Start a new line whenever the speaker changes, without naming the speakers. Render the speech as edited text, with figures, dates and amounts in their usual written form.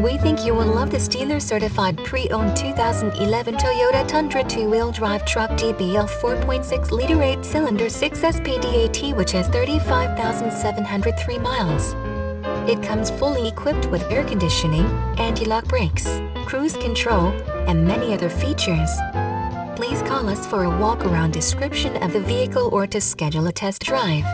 We think you will love this dealer-certified pre-owned 2011 Toyota Tundra 2-wheel drive truck Dbl 4.6L 8-cylinder 6 SPDAT, which has 35,703 miles. It comes fully equipped with air conditioning, anti-lock brakes, cruise control, and many other features. Please call us for a walk-around description of the vehicle or to schedule a test drive.